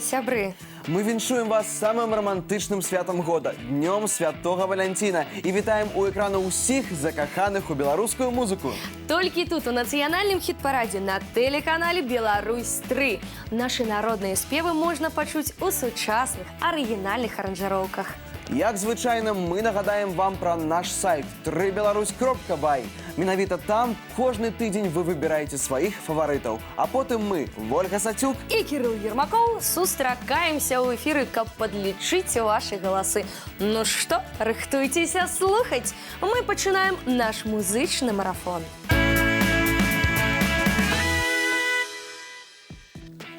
сябры! Мы віншуем вас самым романтычным святом года – Днем Святого Валентина. И вітаем у экрана усіх закаханых у беларускую музыку. Толькі тут у нацыянальным хіт-парадзе на тэлеканале «Беларусь-3». Нашы народныя спевы можна пачуць у сучасных, арыгінальных аранжыроўках. Як звычайна, мы нагадаем вам пра наш сайт www.беларусь.бай. Менавіта там кожны тыдзень вы выбіраеце сваіх фаварытаў. А потым мы, Вольга Сацюк І Кірыл Ермакоў, сустракаемся ў эфіры, каб падлічыць вашы галасы. Ну што, рыхтуйцеся слухаць. Мы пачынаем наш музычны марафон.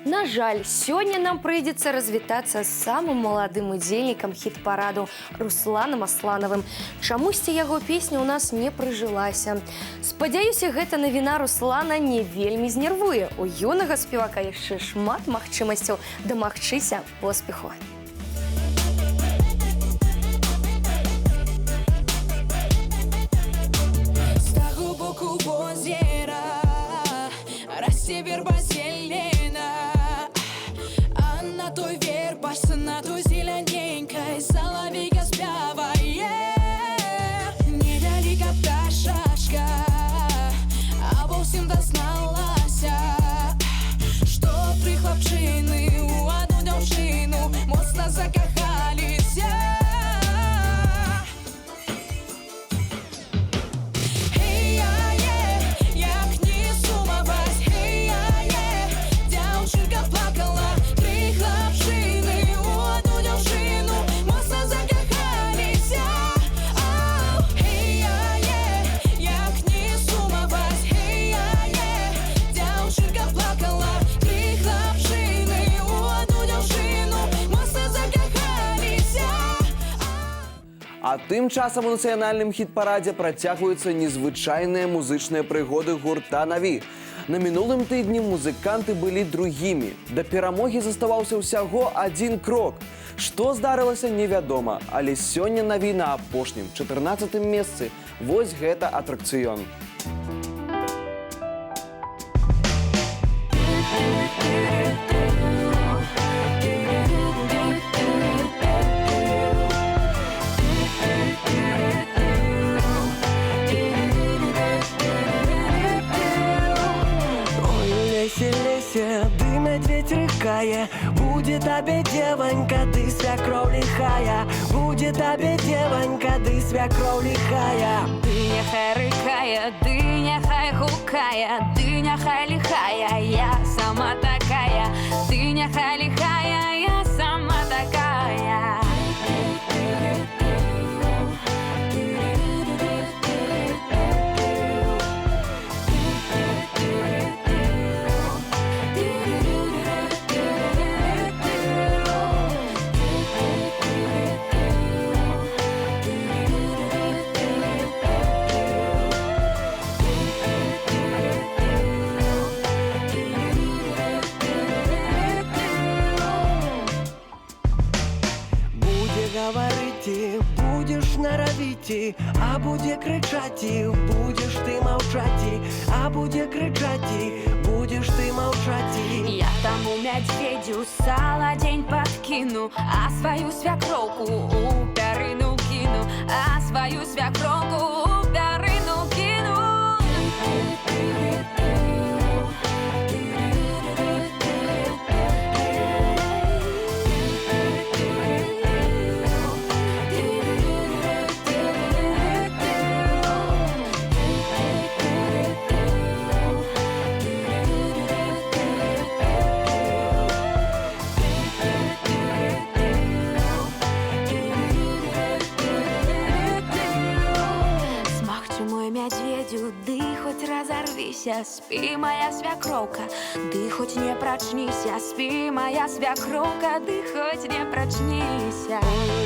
На жаль, сёння нам прыйдзецца развітацца з самым маладым удзельнікам хіт-параду Русланам Асланавым. Чамусьці яго песня ў нас не прыжылася. Спадзяюся, гэта навіна Руслана не вельмі знервуе. У юнага спевака яшчэ шмат магчымасцяў дамагчыся поспеху. З таго боку возера расце верба зелена, а на той вербачцы, на той зеляненькай салавейка спявае. Невяліка пташачка, а ва ўсім дазналася, што тры хлапчыны ў адну дзяўчыну моцна закахаліся. А тым часам у нацыянальным хіт-парадзе працягваюцца незвычайныя музычныя прыгоды гурта «Наві». На мінулым тыдні музыканты былі другімі. Да перамогі заставаўся ўсяго адзін крок. Што здарылася, невядома, але сёння «Наві» на апошнім, 14-м месцы. Вось гэта атракцыён. Ды медведь рыкае, будет табе девонька, ты свекровь лихая. Будет табе девонька, ты свекровь лихая. Ты няхай рыкае, ты няхай гукае, ты няхай лихая, я сама такая. Ты няхай лихая, я сама такая. Будешь норовить, а буде кричать, будешь ты молчать, а буде кричать, будешь ты молчать. Я тому медведю сало день подкину, а свою свекровку у пярыну кину, а свою свекровку у пярыну кину. Ды хоть разорвися, спи, моя свекровка, ды хоть не прочнися, спи, моя свекровка, ды хоть не прочнися.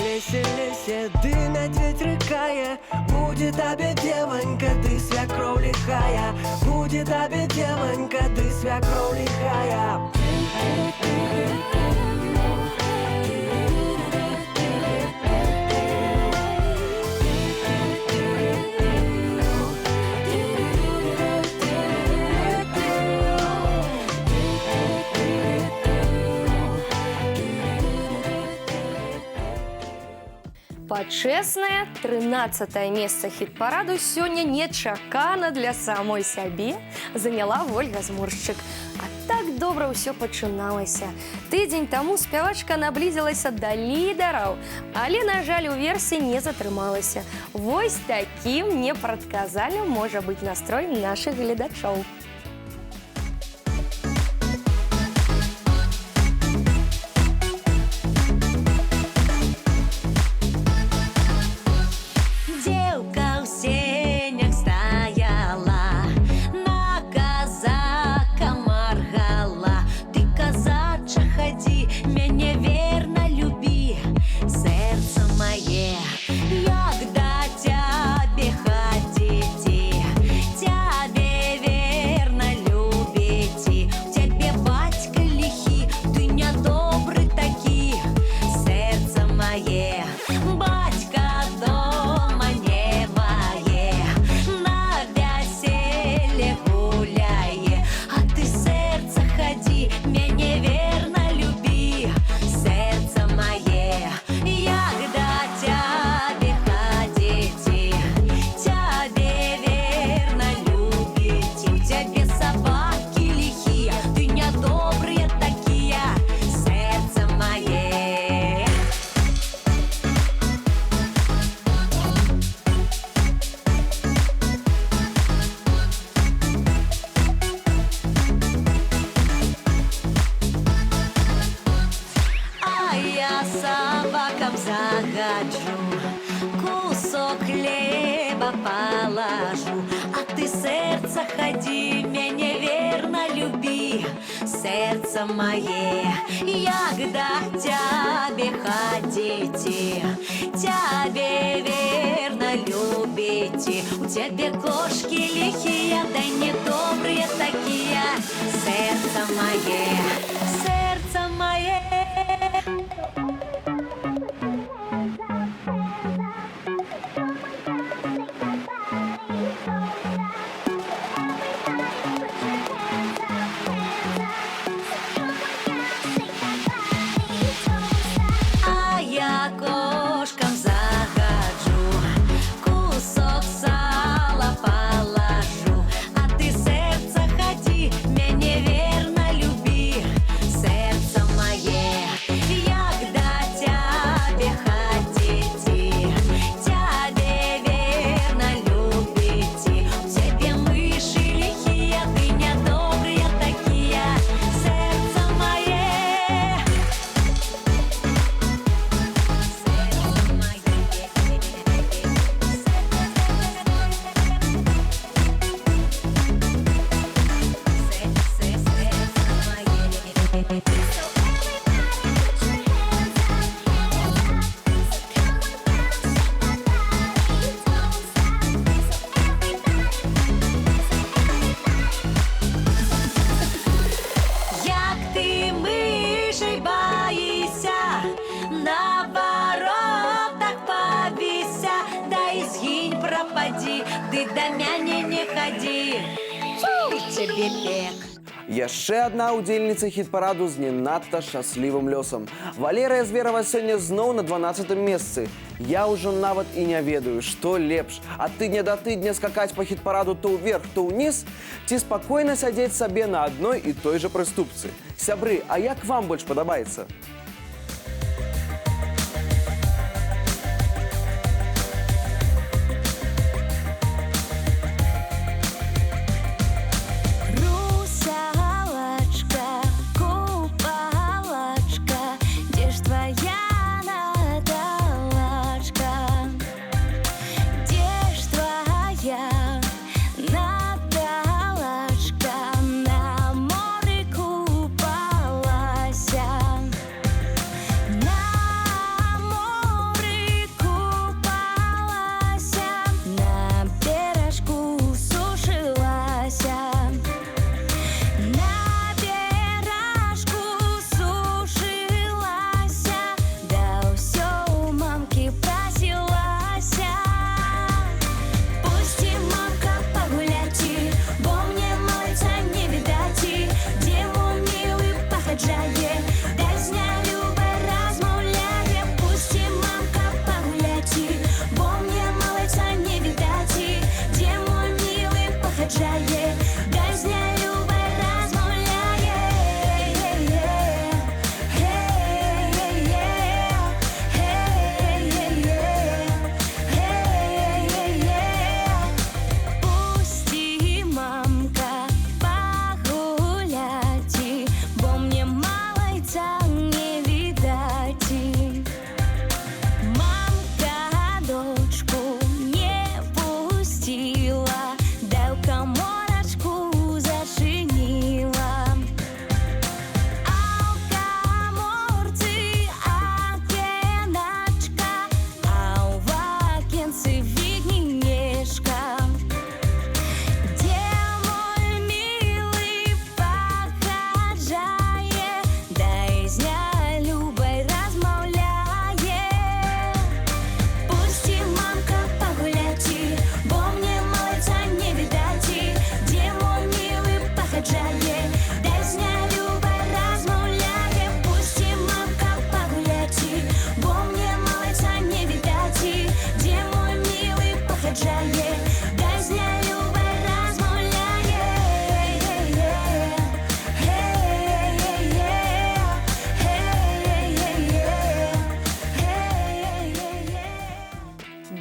Лесе, лесе, ды медведь рыкае, будет табе девонька, ты свекровь лихая. Будет табе девонька, ты свекровь лихая. Пачэснае 13-е месца хіт-параду сёння нечакана для самой сябе заняла Вольга Зморшчык. А так добра ўсё пачыналася. Тыдзень таму спявачка наблізілася да лідараў, але, на жаль, у версе не затрымалася. Вось такім непрадказальным можа быць настрой нашых гледачоў. Собакам загаджу, кусок хлеба положу, а ты, сердце, ходи, меня верно люби, сердце мое, когда тебе ходите, тебе верно любите, у тебя кошки лихие, да недобрые такие, сердце мое, сердце мое. Кошкам загаджу, кусок сала положу, а ты, сердце, ходи, меня верно люби, сердце мое, когда тебе хотите, тебе верно любите, у тебя мыши лихие, ты недобрые такие, сердце мое. Як ти мишей боїся, на воротах повися, да и сгинь, пропади, ты до меня не ходи, фу, тебе пек. Яшчэ адна ўдзельніца хіт-параду з не надта шчаслівым лёсам. Валерыя Зверава сёння зноў на 12-м месцы. Я ўжо нават і не ведаю, што лепш. Ад тыдня да тыдня скакаць па хіт-параду то ўверх, то ўніз, ці спакойна сядзець сабе на адной і той жа прыступцы. Сябры, а як вам больш падабаецца?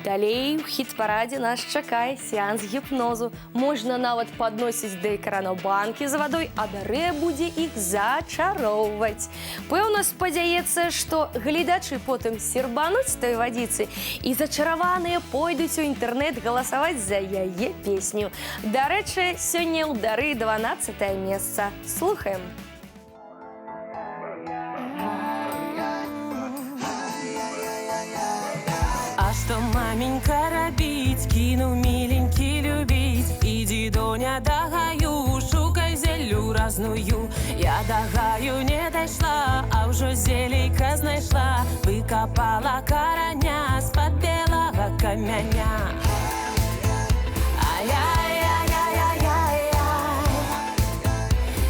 Далей у хіт-парадзе нас чакае сеанс гіпнозу. Можна нават падносіць да экрана банкі з вадой, а дарэ будзе іх зачароўваць. Пэўна спадзяецца, што гледачы потым сербануць той вадзіцы і зачараваныя пойдуць у інтэрнэт галасаваць за яе песню. Дарэчы, сёння ў дары 12-е месца. Слухаем. А что, маменька, робить? Кину миленький любить. Иди, Доня, до гаю, шукай зелью разную. Я до гаю не дошла, а уже зелейка знайшла. Выкопала короня с-под белого каменя. Ай-яй-яй-яй-яй-яй,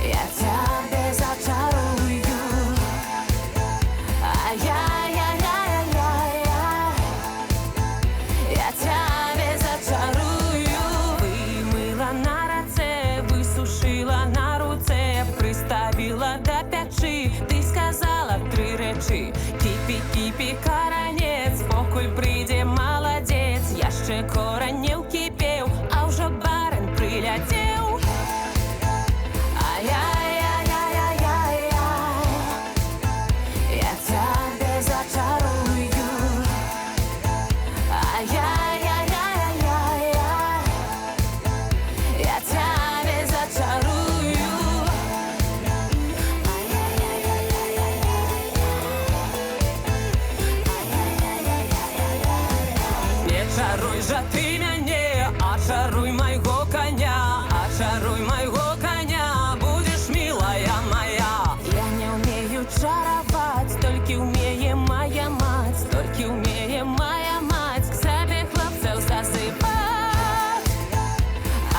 я тебя зачарую. Ай-яй-яй-яй-яй, я тебя зачарую. Вымыла на раце, высушила на руце, приставила до печи. Ты сказала 3 речі. Кипи, кипи, коронець, покуль прийде молодець. Я ще корень не вкипів, а вже барин приляців. Ай-яй-яй-яй-яй-яй, я тебе зачарую. Ай-яй-яй-яй-яй, я тебе зачарую. Не чаруй же ты мяне, а чаруй майго коня, а чаруй майго коня, будешь милая моя. Я не умею чаровать, только умеет моя мать, только умеет моя мать к себе хлопцев засыпать.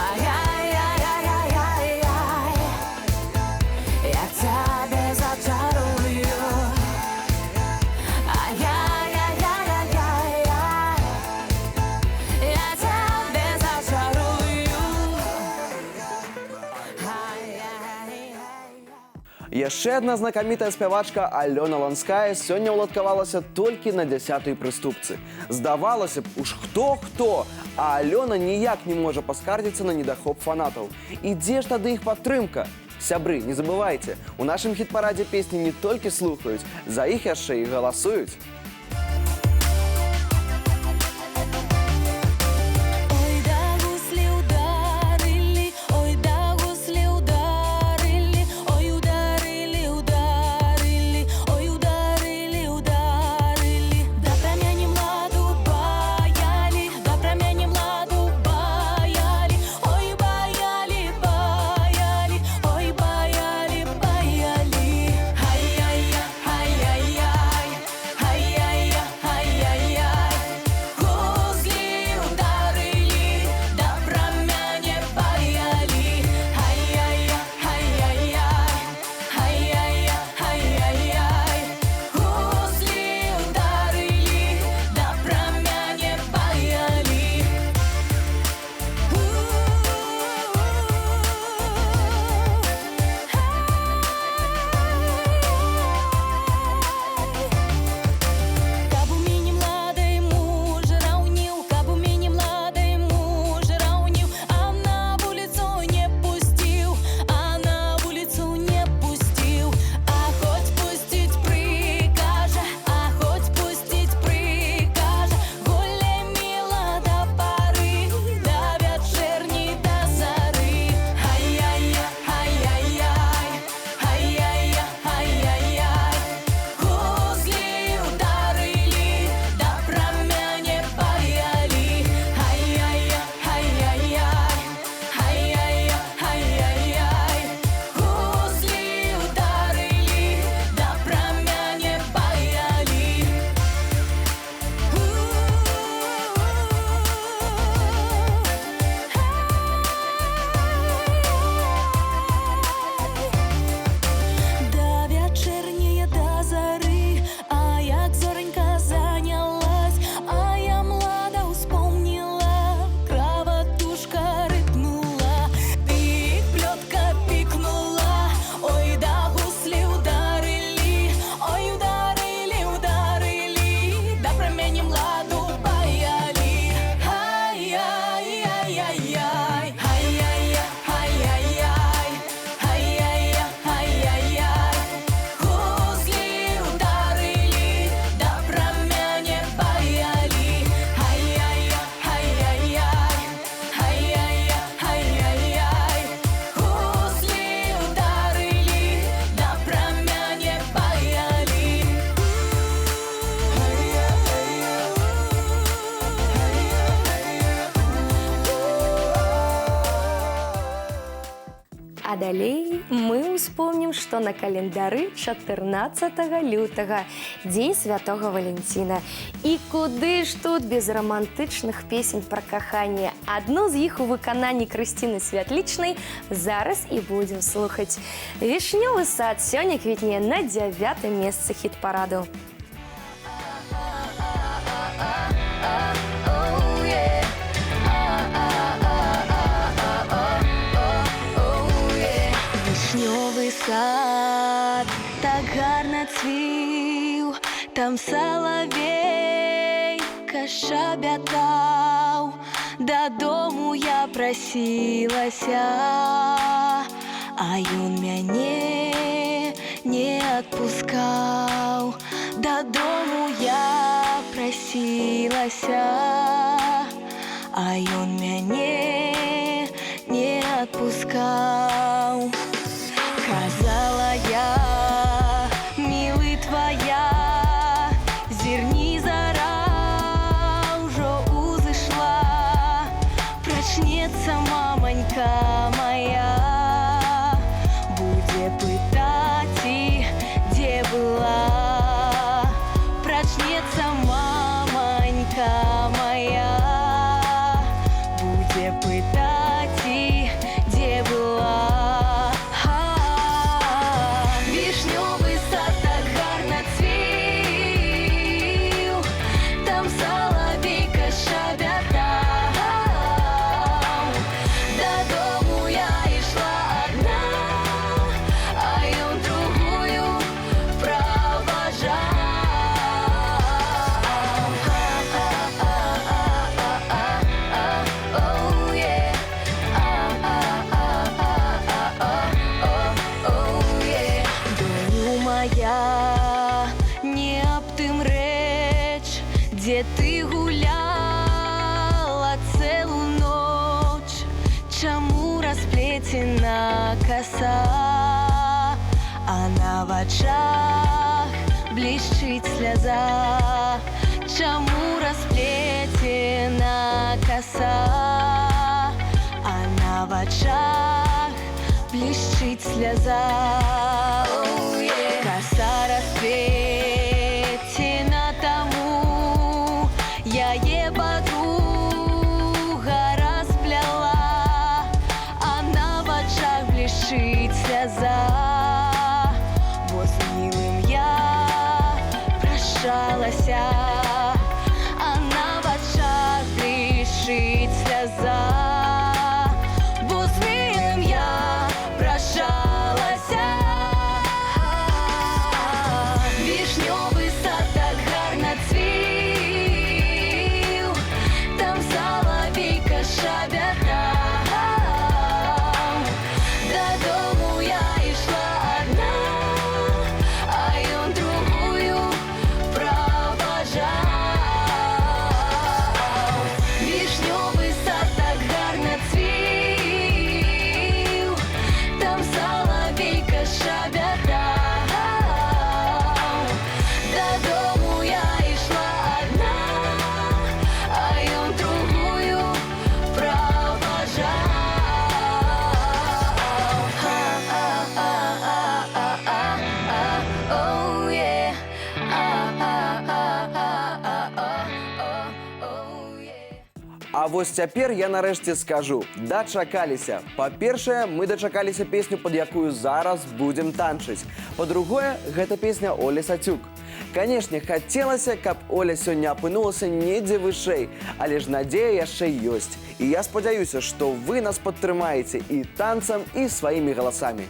Ай-яй-яй-яй-яй-яй, я тебя зачарую. Ай-яй-яй-яй-яй, я тебя зачарую. Ай-яй-яй. Яшчэ адна знакамітая спявачка Алёна Ланская сёння ўладкавалася толькі на 10-й прыступцы. Здавалася б, уж хто-хто, а Алёна ніяк не можа паскардзіцца на недахоп фанатаў. І дзе ж тады іх падтрымка? Сябры, не забывайце, у нашым хіт-парадзе песні не толькі слухаюць, за іх яшчэ і галасуюць. Ой, да гусли ударили, ой, да гусли ударили, ой, ударили, ударили, ой, ударили, ударили. Да промяни младу баяли, да промяни младу баяли, ой, баяли, баяли, ой, баяли, баяли. Ай-яй-яй, ай-яй-яй, ай-яй-яй, А далей мы успомнім, што на календары 14 лютага дзень святого Валентина. І куды ж тут без романтычных песень пра каханне. Адну з іх у выкананні Крысціны Святлічнай зараз і будзем слухаць. Вішнёвы сад сёння квітне на 9-м месцы хіт-параду. Вішнёвы сад так гарна цвіў, там салавейка шабятаў. Дадому я прасілася, а ён мяне не адпускаў. Дадому я прасілася, а ён мяне не адпускаў. Казала я, милый твоя, зірні зара ўжо узышла. Прачнецца маманька моя, будзе пытаць, і дзе была. Прачнецца маманька моя, будзе пытаць, і дзе была. Вішнёвы сад так гарна цвіў, там салавейка шабятаў. Дадому я ішла адна, а ён другую праважаў. Доню моя, не аб тым рэч, дзе ты гуляла цэлу ноч. Чаму расплецена коса, а на вачах блішчыць сляза? Чаму расплецена коса, а на вачах блішчыць сляза? Коса расплецена таму, яе подруга распляла, а на вачах блішчыць сляза. Бо з милым я прощалася, а на вачах блішчыць сляза. Бо з милым я прощалася. Вішнёвы сад так гарна цвіў, там салавейка шабятаў. Дадому я ішла адна, а ён другую праважаў. Вішнёвы сад так гарна цвіў, там салавейка шабятаў. Дадому я ішла адна, а ён другую праважаў. А вось цяпер я нарэшце скажу, дачакаліся. Па-першае, мы дачакаліся песню, пад якую зараз будзем танчыць. Па-другое, гэта песня Олі Сацюк. Канешне, хацелася, каб Оля сёння апынулася недзе вышэй, але ж надзея яшчэ ёсць. І я спадзяюся, што вы нас падтрымаеце і танцам, і сваімі галасамі.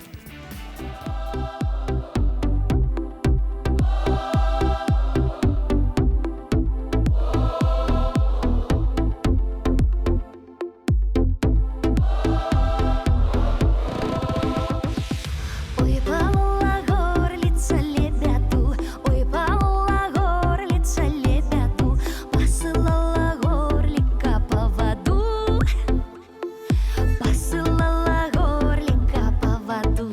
Посылала горлика по воду.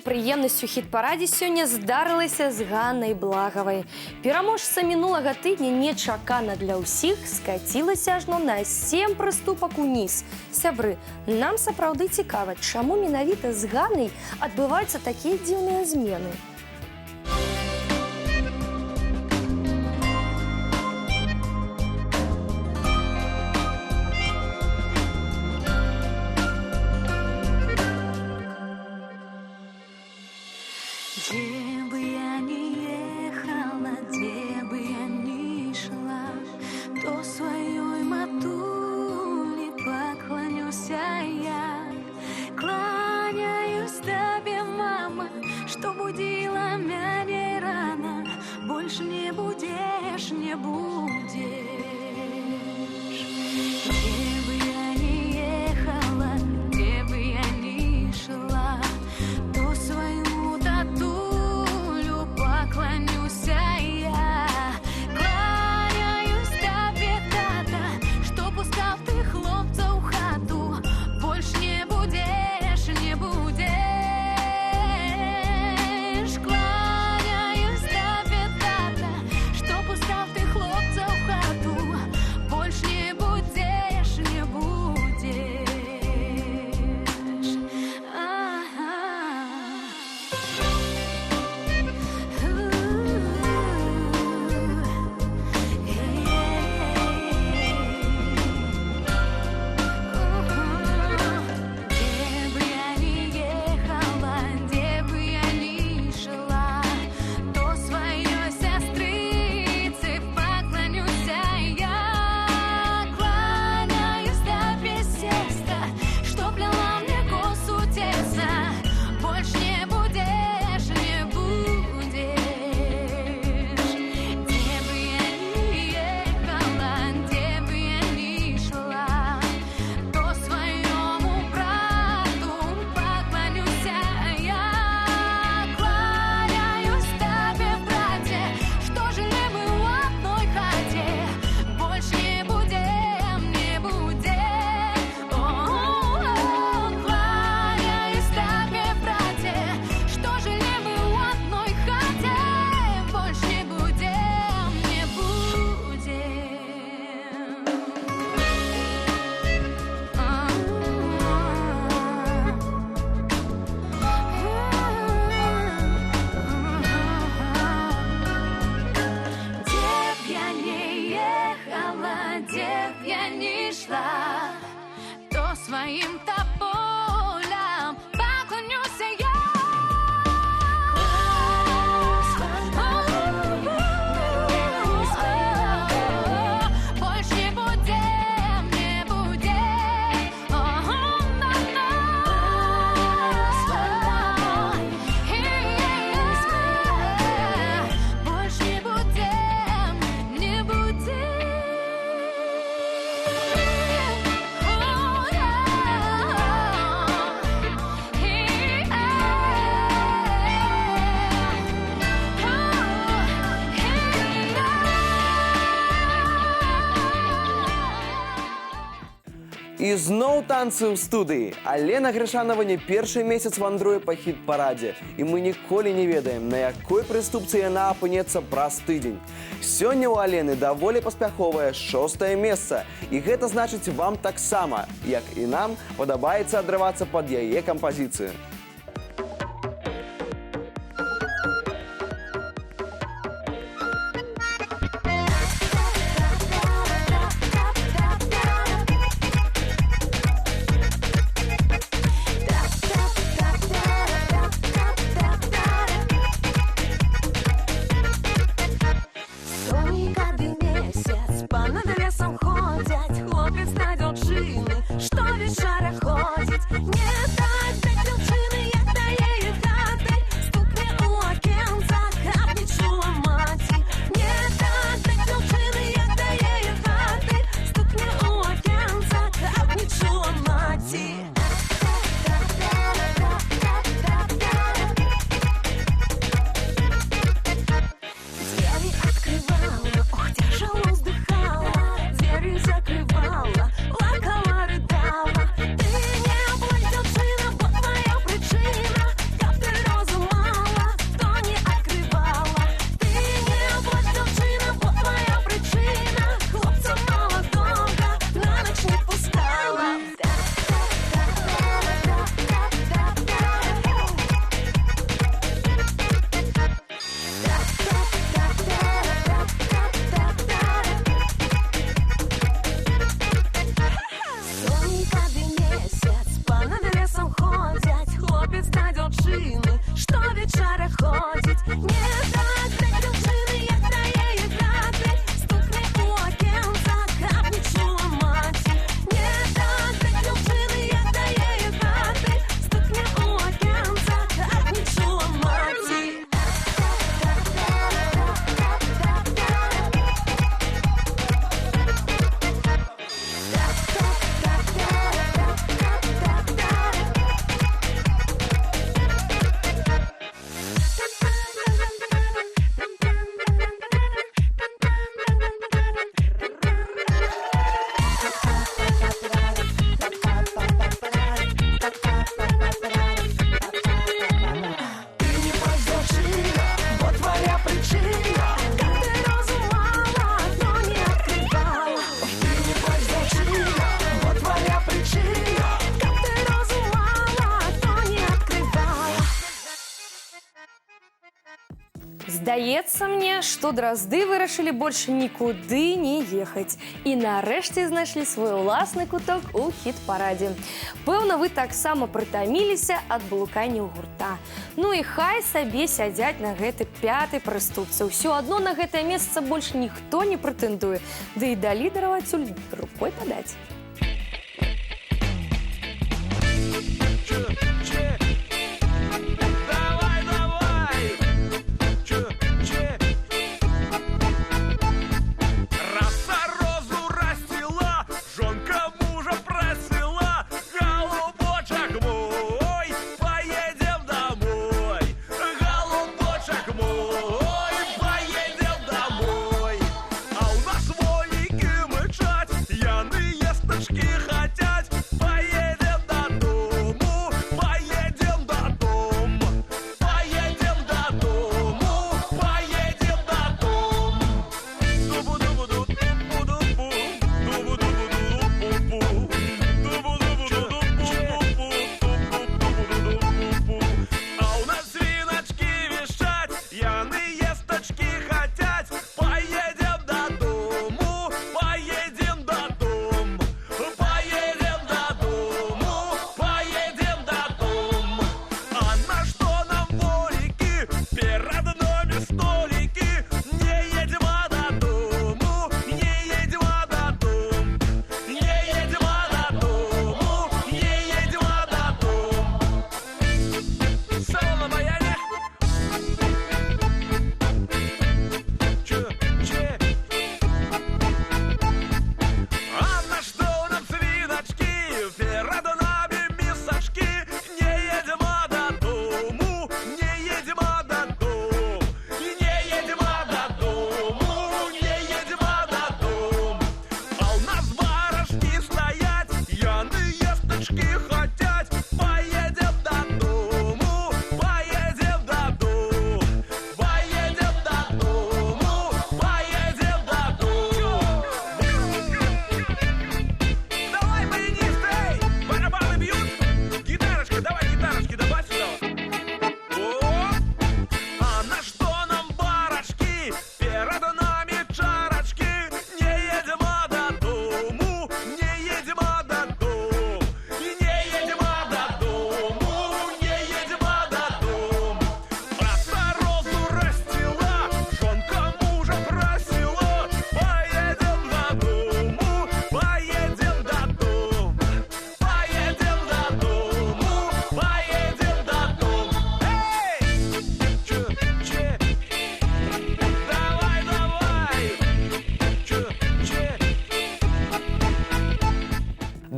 прыемнасць у хіт-парадзе сёння здарылася з Ганнай Благавай. Пераможца мінулага тыдня нечакана для ўсіх скацілася ажно на 7 прыступак уніз. Сябры, нам сапраўды цікава, чаму менавіта з Ганнай адбываюцца такія дзіўныя змены. Где бы я ни ехала, где бы я ни шла, то своей матуле поклонюся я. Кланяюсь тебе, мама, что будила меня рано. Больше не будешь, не будешь. Где бы я ни ехала, где бы я ни шла, то своему татулю поклонюся я. Кланяюсь тебе, тата, что пускав ты хлопца у хату. Больше не будешь, не будешь. Кланяюсь тебе, тата, что пускав ты хлопца у хату. Больше не будешь, не будешь. Ага. Где бы я ни ехала, где бы я ни шла, то своей сестрице поклонюся я. Кланяюсь тебе, сестра, что плела мне косу тесно. Больше не будешь, не будешь. Где бы я ни ехала, где бы я ни шла, то своему брату поклонюся я. Кланяюсь тебе, братья, что жили мы в одной хате. Больше не будем, не будем. Кланяюсь тебе, братья, что жили мы в одной хате. Больше не будем, не будем. Где б я ни ехала, где б я ни шла, то своим тополям поклонюся я. Больше не будем, не будем. Больше не будем, не будем. І зноў танцы ў студыі. Алена Грышанова не першы месяц вандруе па хіт-парадзе, і мы ніколі не ведаем, на якой прыступцы яна апынецца праз тыдзень. Сёння ў Алены даволі паспяховае 6-е месца, і гэта значыць вам таксама, як і нам, падабаецца адрывацца пад яе кампазіцыю. Сонні кады месяц па над лесам ходзяць, хлопец на дзяўчыны, што вечара ходзіць. Не даць да дзяўчыны, як да яе хаты, стукне ў акенца, каб не чула маці. Не даць да дзяўчыны, як да яе хаты, стукне ў акенца, каб не чула маці. Двери открывала, ох, тяжело вздыхала, двери закрывала, плакала, рыдала. Ты не бойся, Здаецца мне, што дразды вырашылі больш нікуды не ехаць. І нарэшце знайшлі свой уласны куток у хіт-парадзе. Пэўна, вы таксама прытаміліся ад блуканняў гурта. Ну і хай сабе сядзяць на гэты 5-й прыступцы. Усё адно на гэтае месца больш ніхто не прэтэндуе. Ды і да лідараў адсюль рукой падаць.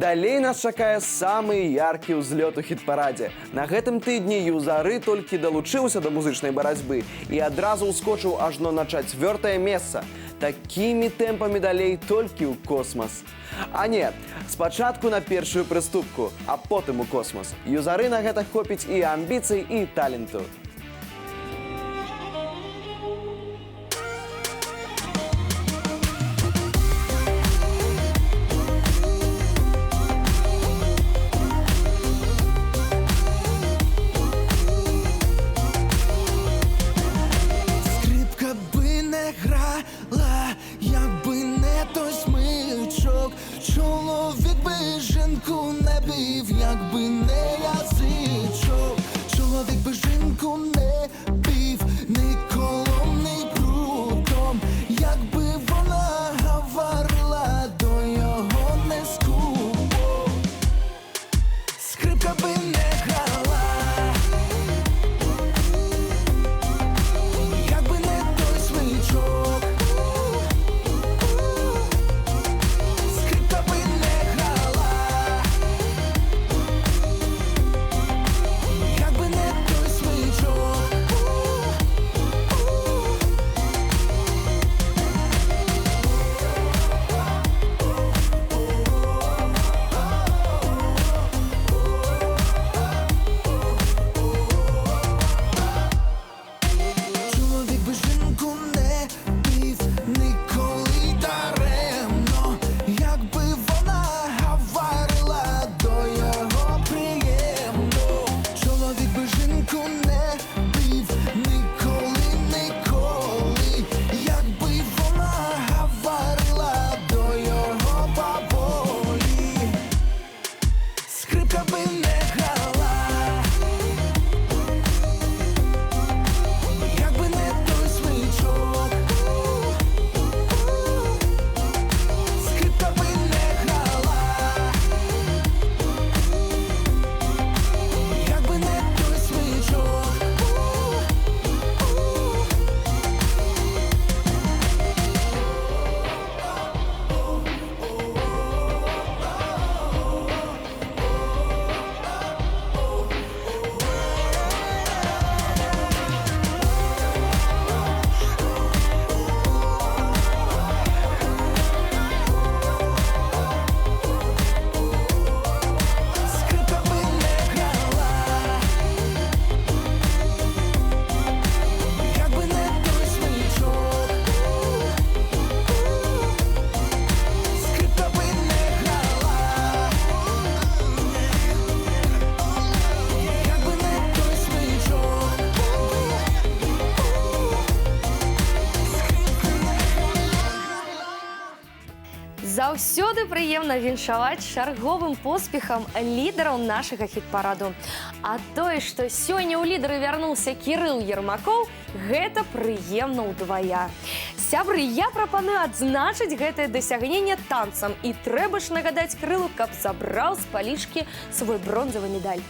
Далей нас чакае самы яркі ўзлёт у хіт-парадзе. На гэтым тыдні Юзары толькі далучыўся да музычнай барацьбы і адразу ўскочыў ажно на 4-е месца. Такімі тэмпамі далей толькі ў космас. А не, спачатку на першую прыступку, а потым у космас. Юзары на гэта хопіць і амбіцый, і таленту. Чоловік би жінку не бив, якби не язичок. Чоловік би жінку не бив, ні колом, ні прутом. Якби вона говорила, до його не скуло. Скрипка би не грала, якби не той смичок. Якби не той смичок. Сапраўды прыемна віншаваць чарговым поспехам лідараў нашага хіт-параду. А тое, што сёння ў лідары вярнуўся Кірыл Ермакоў, гэта прыемна ўдвая. Сябры, я прапаную адзначыць гэтае дасягненне танцам. І трэба ж нагадаць Кірылу, каб забраў з палічкі свой бронзавы медаль.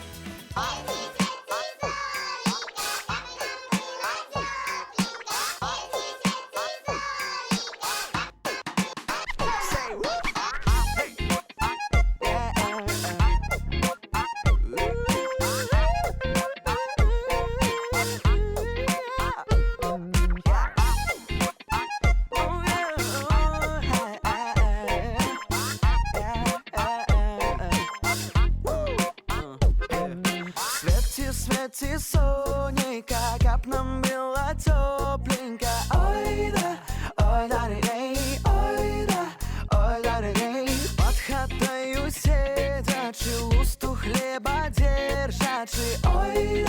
Свети, сонейка, каб нам было тепленько. Ой да, рей, ой да, рей. Под хатою сидячи, лусту хлеба держачи. Ой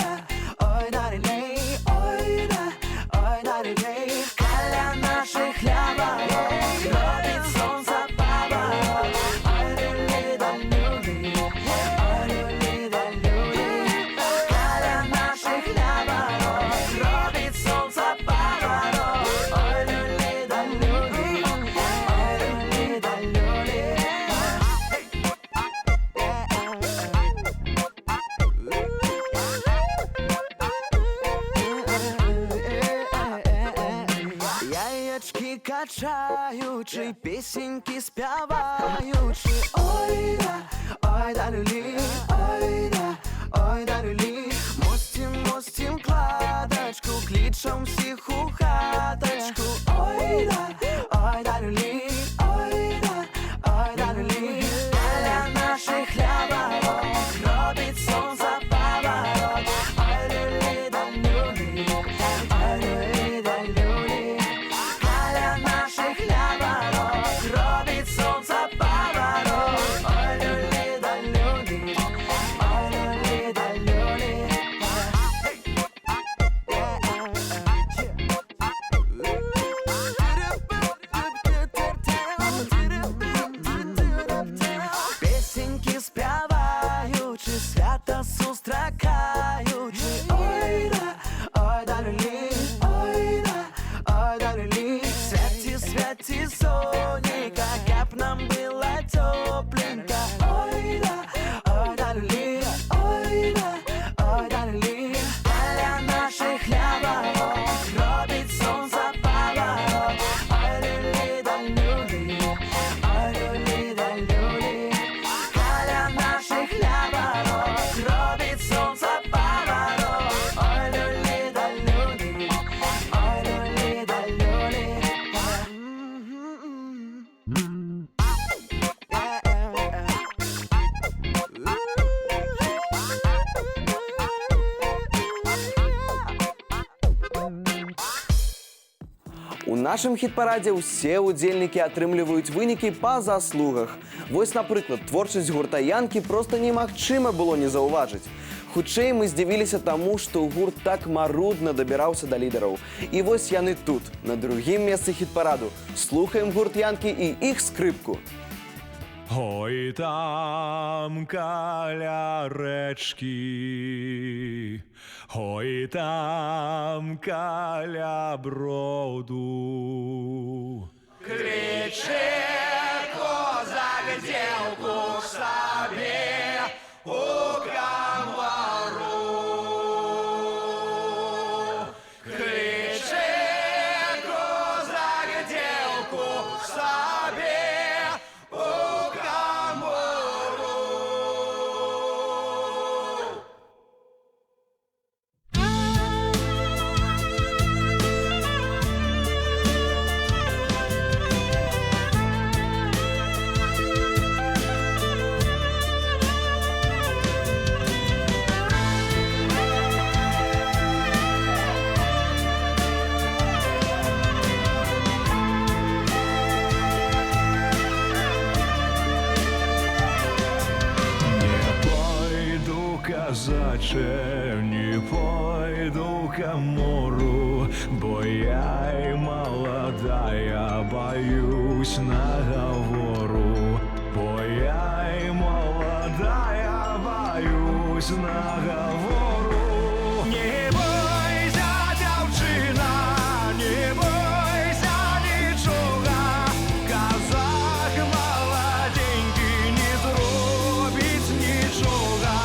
да, рей, ой да, рей. Каля наших хлябаров робит солнце поворот. Ой, люли да люли, ой, люли да люли. Каля наших хлябаров робит солнце поворот. Ой, люли да люли, ой, люли да люли. Яєчки качаючи, пісеньки співаючи. Ой да, люлі, ой да, люлі. Мостім кладочку, кличем всіх у хаточку. Ой да, люлі, ой да, люлі. Каля наших хлябаров робить сонце поворот. Ой, люлі да люлі, ой, люлі да люлі. Каля наших хлябаров робить сонце поворот. Ой, люлі да люлі, ой, люлі да люлі. Песеньки співаючи, свято зустракаючи. Ой да, люлі, ой да, люлі. Святі, сонейка, каб нам було тепленько. Ой да, люлі, ой да, люлі. Каля наших хлябаров робить сонце поворот. Ой, люлі да люлі, ой, люлі да люлі. Каля наших хлябаров робить сонце поворот. Ой, люлі да люлі, ой, люлі да люлі. У нашым хіт-парадзе ўсе ўдзельнікі атрымліваюць вынікі па заслугах. Вось, напрыклад, творчасць гурта Янкі проста немагчыма было не заўважыць. Хутчэй мы здзівіліся таму, што гурт так марудна дабіраўся да лідараў. І вось яны тут, на другім месцы хіт-параду. Слухаем гурт Янкі і іх скрыпку. Ой, там каля рэчкі, ой, там каля броду. Кліче козак дзеўку к сабе у камару. Кліче козак дзеўку к сабе у камару. казаче, не пойду к морю, бо я и молодая, боюсь наговору. без наговору. Не бойся, дівчина, не бойся нічого. Казах молоденький не зробить нічого.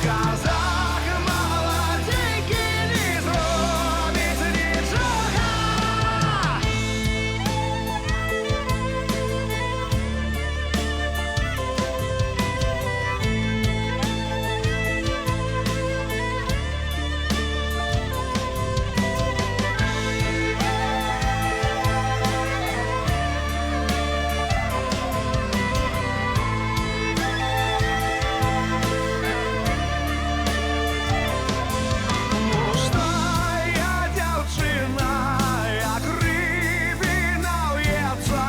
Казах молоденький не зробить нічого. Мужная дівчина, як рибина в'ється.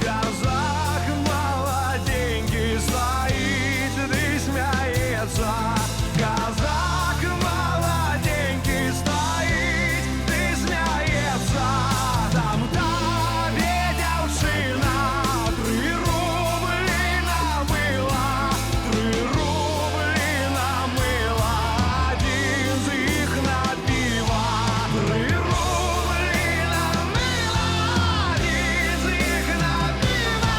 Казах молоденький стоїть, де сміється. Казах молоденький стоїть, де сміється. Там тобі, дівчина, 3 рублі намила, 3 рублі намила, один з їх на пиво. 3 рублі намила, один з їх на пиво.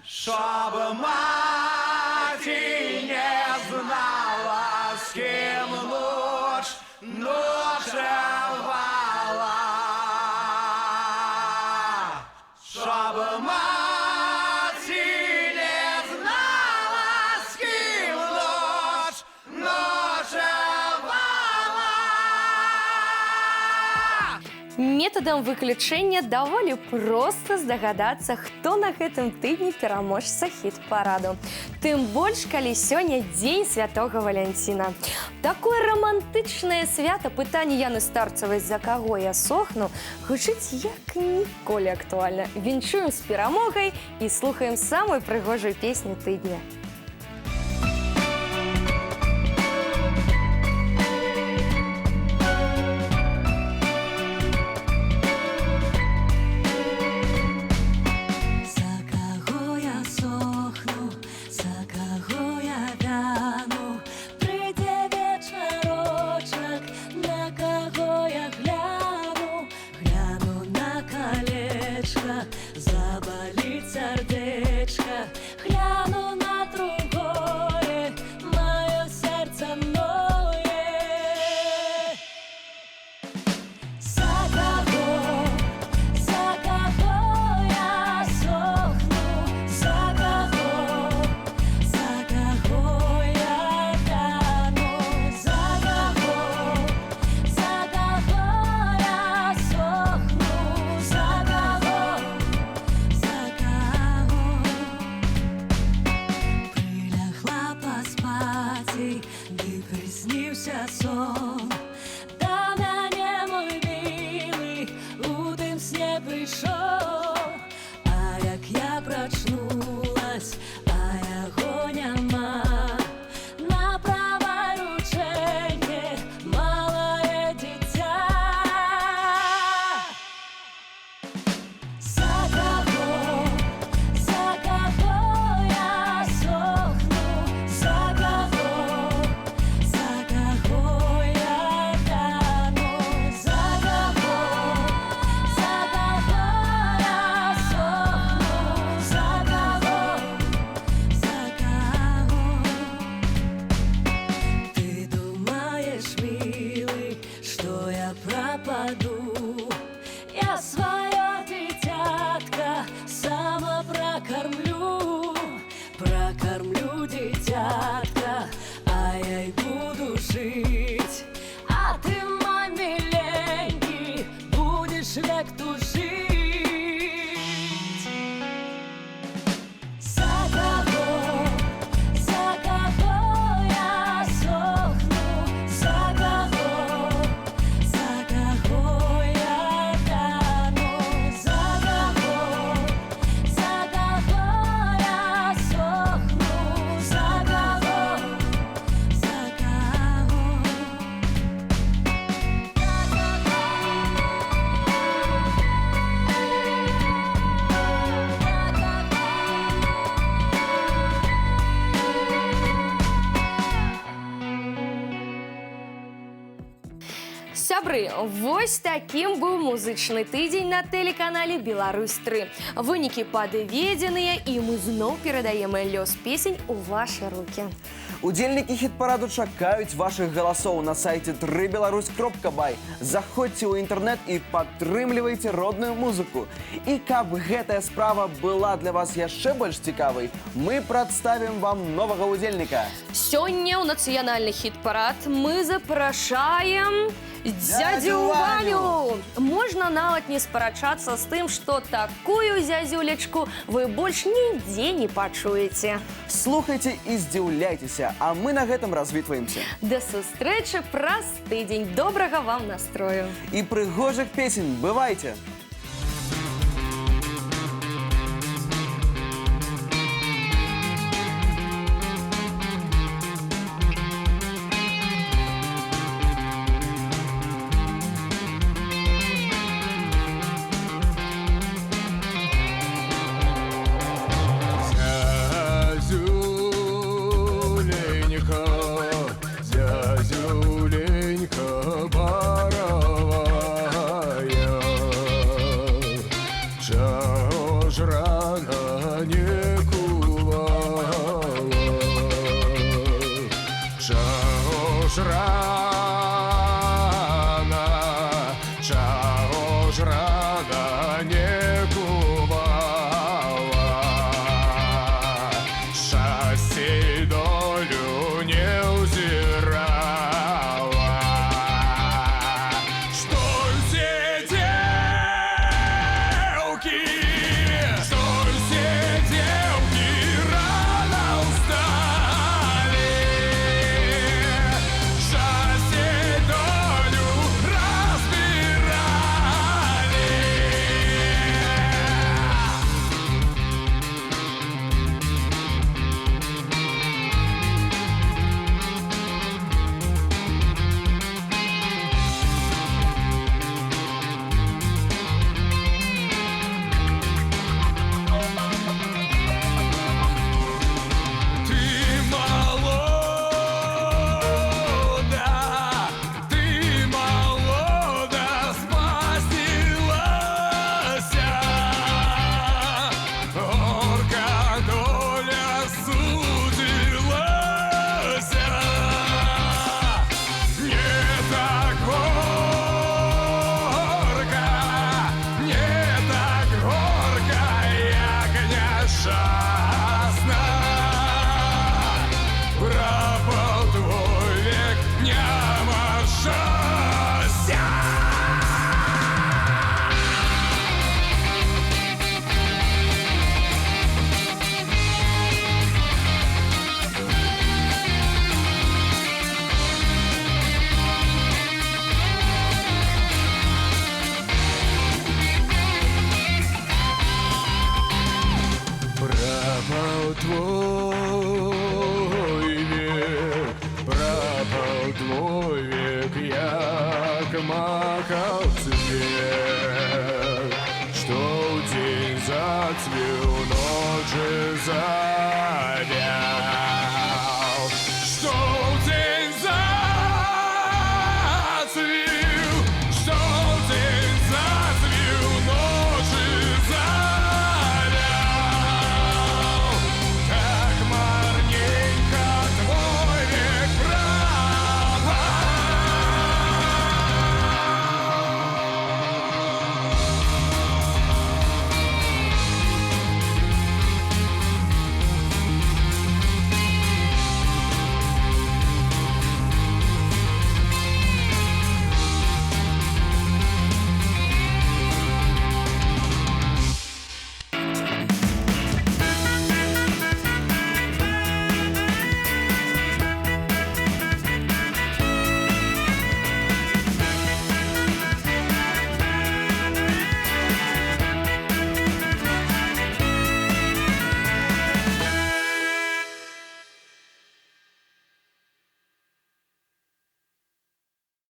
Щоб мати не знала, з ким ночевала. Щоб мати не знала, з ким ночевала. Методам выключэння даволі проста здагадацца, хто на гэтым тыдні пераможца хіт-параду. Тым больш, калі сёння дзень святога Валянціна. Такое романтычнае свята пытанне Яны Старцевай «За каго я сохну» гучыць як ніколі актуальна. Віншуем з перамогай і слухаем самую прыгожую песню тыдня. За кого я сохну, за кого я вяну, прийде вечорочок, на кого я гляну, гляну на колечко, заболить сердечко, гляну на другое, мое сердце ноет. За кого я сохну, за кого я вяну, за кого я сохну, за кого прилягла поспати, ды приснився сон. До мяне мой милый у тым сне прийшов, а як я прочнулась, а яго няма, на правой рученьке малое дитя. За кого я сохну, за кого я вяну, за кого я сохну, за кого. Ты думаешь, милый, что я пропаду? Я свое дитятко сама прокормлю дитятка, а я й буду жить, а ты, мой миленький, будешь век тужить. За кого я сохну, за кого я вяну, за кого я сохну, за кого Сябры, вось такім быў музычны тыдзень на тэлеканале «Беларусь-3». Вынікі падведзеныя, і мы зноў перадаем лёс песень у вашы рукі. Удзельнікі хіт-параду чакаюць вашых галасоў на сайце 3беларусь.бай. Заходзьце ў інтэрнэт і падтрымлівайце родную музыку. І каб гэтая справа была для вас яшчэ больш цікавай, мы прадставім вам новага удзельніка. Сёння ў нацыянальны хіт-парад мы запрашаем дзядзю Валю. Можна нават не спрачацца з тым, што такую зязюлечку вы больш нідзе не пачуеце. Слухайце і здзіўляйцеся, а мы на гэтым развітваемся. Да сустрэчы праз тыдзень. Добрага вам настрою. І прыгожых песень. Бывайце! Зязюленька баровая, чаго ж рано не кувала, чаго ж рано